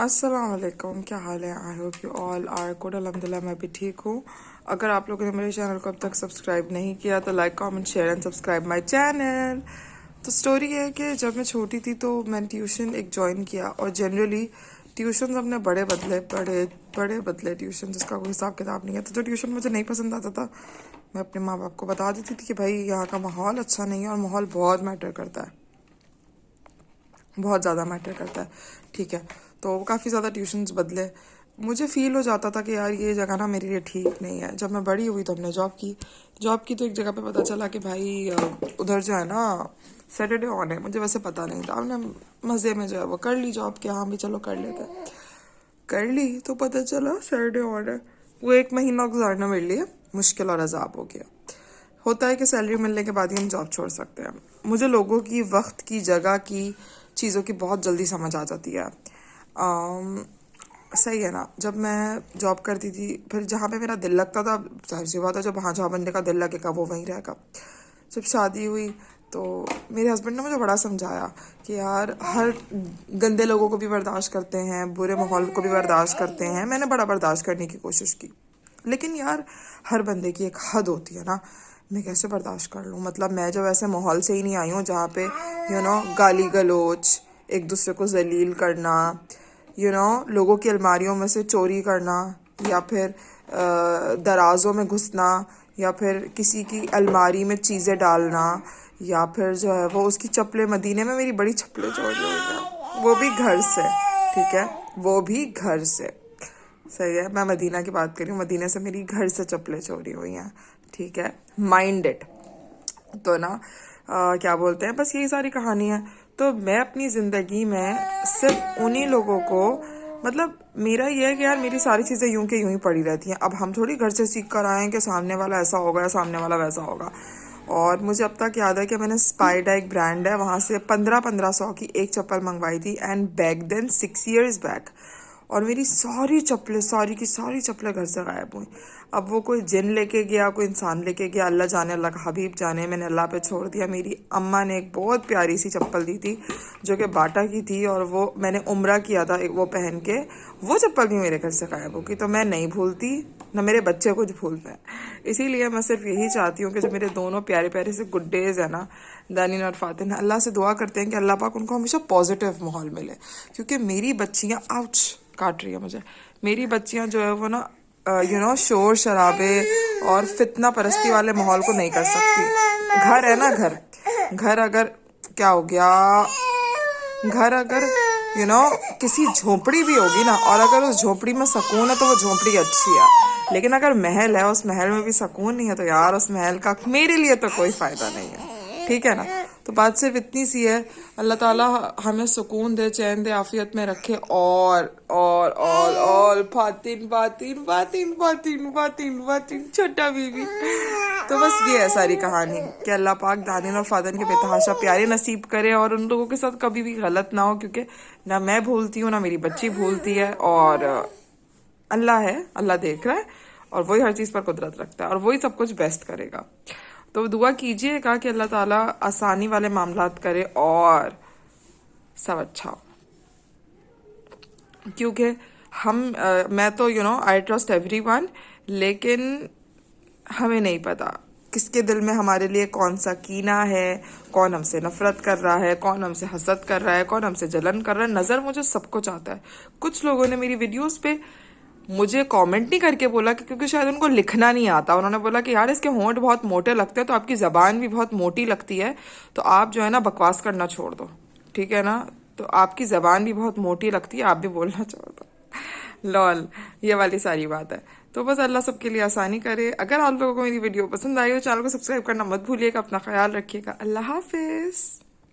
السلام علیکم، کیا حال ہے؟ I hope you all are good. الحمدللہ میں بھی ٹھیک ہوں. اگر آپ لوگوں نے میرے چینل کو اب تک سبسکرائب نہیں کیا تو like comment share and subscribe my channel. تو اسٹوری یہ ہے کہ جب میں چھوٹی تھی تو میں نے ٹیوشن ایک جوائن کیا، اور جنرلی ٹیوشنز اپنے بڑے بدلے ٹیوشن جس کا کوئی حساب کتاب نہیں ہے. تو جو ٹیوشن مجھے نہیں پسند آتا تھا میں اپنے ماں باپ کو بتا دیتی تھی کہ بھائی یہاں کا ماحول اچھا نہیں ہے، اور ماحول بہت میٹر کرتا ہے، بہت زیادہ میٹر کرتا ہے. ٹھیک ہے، تو کافی زیادہ ٹیوشنز بدلے. مجھے فیل ہو جاتا تھا کہ یار یہ جگہ نا میرے لیے ٹھیک نہیں ہے. جب میں بڑی ہوئی تو ہم نے جاب کی تو ایک جگہ پہ پتہ چلا کہ بھائی ادھر جو ہے نا سیٹرڈے آن ہے. مجھے ویسے پتہ نہیں تھا، ہم نے مزے میں جو ہے وہ کر لی جاب، کہ ہاں بھی چلو کر لیتے. کر لی تو پتہ چلا سیٹرڈے آن ہے. وہ ایک مہینہ گزارنا میرے لیے مشکل اور عذاب ہو گیا. ہوتا ہے کہ سیلری ملنے کے بعد ہی ہم جاب چھوڑ سکتے ہیں. مجھے لوگوں کی، وقت کی، جگہ کی، چیزوں کی بہت جلدی سمجھ آ جاتی ہے. صحیح ہے نا. جب میں جاب کرتی تھی پھر جہاں پہ میرا دل لگتا تھا، ظاہر سی بات ہے جب جہاں بندے کا دل لگے گا وہ وہیں رہے گا. جب شادی ہوئی تو میرے ہسبینڈ نے مجھے بڑا سمجھایا کہ یار ہر گندے لوگوں کو بھی برداشت کرتے ہیں، برے ماحول کو بھی برداشت کرتے ہیں. میں نے بڑا برداشت کرنے کی کوشش کی، لیکن یار ہر بندے کی ایک حد ہوتی ہے نا. میں کیسے برداشت کر لوں؟ مطلب میں جو ایسے ماحول سے ہی نہیں آئی ہوں جہاں پہ گالی گلوچ، ایک دوسرے کو ذلیل کرنا، لوگوں کی الماریوں میں سے چوری کرنا، یا پھر درازوں میں گھسنا، یا پھر کسی کی الماری میں چیزیں ڈالنا، یا پھر جو ہے وہ اس کی چپلیں. مدینے میں میری بڑی چپلیں چوری ہوئی ہیں، وہ بھی گھر سے. ٹھیک ہے، وہ بھی گھر سے. صحیح ہے، میں مدینہ کی بات کر رہی ہوں. مدینہ سے میری گھر سے چپلیں چوری ہوئی ہیں. ٹھیک ہے، مائنڈ اٹ. تو نا کیا بولتے ہیں، بس یہی ساری کہانی ہے. تو میں اپنی زندگی میں صرف انہی لوگوں کو، مطلب میرا یہ ہے کہ یار میری ساری چیزیں یوں کہ یوں ہی پڑی رہتی ہیں. اب ہم تھوڑی گھر سے سیکھ کر آئے ہیں کہ سامنے والا ایسا ہوگا یا سامنے والا ویسا ہوگا. اور مجھے اب تک یاد ہے کہ میں نے اسپائڈا ایک برانڈ ہے وہاں سے 1500 کی ایک چپل منگوائی تھی، and back then 6 years back. اور میری ساری چپلیں گھر سے غائب ہوئیں. اب وہ کوئی جن لے کے گیا، کوئی انسان لے کے گیا، اللہ جانے، اللہ کا حبیب جانے. میں نے اللہ پہ چھوڑ دیا. میری اماں نے ایک بہت پیاری سی چپل دی تھی جو کہ باٹا کی تھی، اور وہ میں نے عمرہ کیا تھا وہ پہن کے. وہ چپل بھی میرے گھر سے غائب ہو گئی. تو میں نہیں بھولتی، نہ میرے بچے کچھ بھولتے ہیں. اسی لیے میں صرف یہی چاہتی ہوں کہ جو میرے دونوں پیارے پیارے سے گڈ ڈیز ہیں نا، دانین اور فاتن، اللہ سے دعا کرتے ہیں کہ اللہ پاک ان کو ہمیشہ پازیٹیو ماحول ملے. کیونکہ میری بچیاں کاٹ رہی ہے مجھے. میری بچیاں جو ہے وہ نا شور شرابے اور فتنہ پرستی والے ماحول کو نہیں کر سکتی. گھر ہے نا، گھر اگر کیا ہو گیا، گھر اگر کسی جھونپڑی بھی ہوگی نا، اور اگر اس جھونپڑی میں سکون ہے تو وہ جھونپڑی اچھی ہے. لیکن اگر محل ہے، اس محل میں بھی سکون نہیں ہے، تو یار اس محل کا میرے لیے تو کوئی فائدہ نہیں ہے. ٹھیک ہے نا. تو بات صرف اتنی سی ہے، اللہ تعالیٰ ہمیں سکون دے، چین دے، عافیت میں رکھے. اور فاتن چھوٹا بیوی. تو بس یہ ہے ساری کہانی، کہ اللہ پاک دانین اور فاتن کے بے تحاشا پیارے نصیب کرے، اور ان لوگوں کے ساتھ کبھی بھی غلط نہ ہو. کیونکہ نہ میں بھولتی ہوں، نہ میری بچی بھولتی ہے، اور اللہ ہے، اللہ دیکھ رہا ہے، اور وہی ہر چیز پر قدرت رکھتا ہے، اور وہی سب کچھ بیسٹ کرے گا. تو دعا کیجئے گا کہ اللہ تعالیٰ آسانی والے معاملات کرے اور سب اچھا ہو. کیونکہ میں تو آئی ٹرسٹ ایوری ون، لیکن ہمیں نہیں پتا کس کے دل میں ہمارے لیے کون سا کینہ ہے، کون ہم سے نفرت کر رہا ہے، کون ہم سے حسد کر رہا ہے، کون ہم سے جلن کر رہا ہے. نظر مجھے سب کچھ آتا ہے. کچھ لوگوں نے میری ویڈیوز پہ مجھے کامنٹ نہیں کر کے بولا، کیونکہ شاید ان کو لکھنا نہیں آتا. انہوں نے بولا کہ یار اس کے ہونٹ بہت موٹے لگتے ہیں، تو آپ کی زبان بھی بہت موٹی لگتی ہے، تو آپ جو ہے نا بکواس کرنا چھوڑ دو. ٹھیک ہے نا. تو آپ کی زبان بھی بہت موٹی لگتی ہے، آپ بھی بولنا چھوڑ دو. لول، یہ والی ساری بات ہے. تو بس اللہ سب کے لیے آسانی کرے. اگر آپ لوگوں کو میری ویڈیو پسند آئی ہو، چینل کو سبسکرائب کرنا مت بھولیے گا. اپنا خیال رکھیے گا. اللہ حافظ.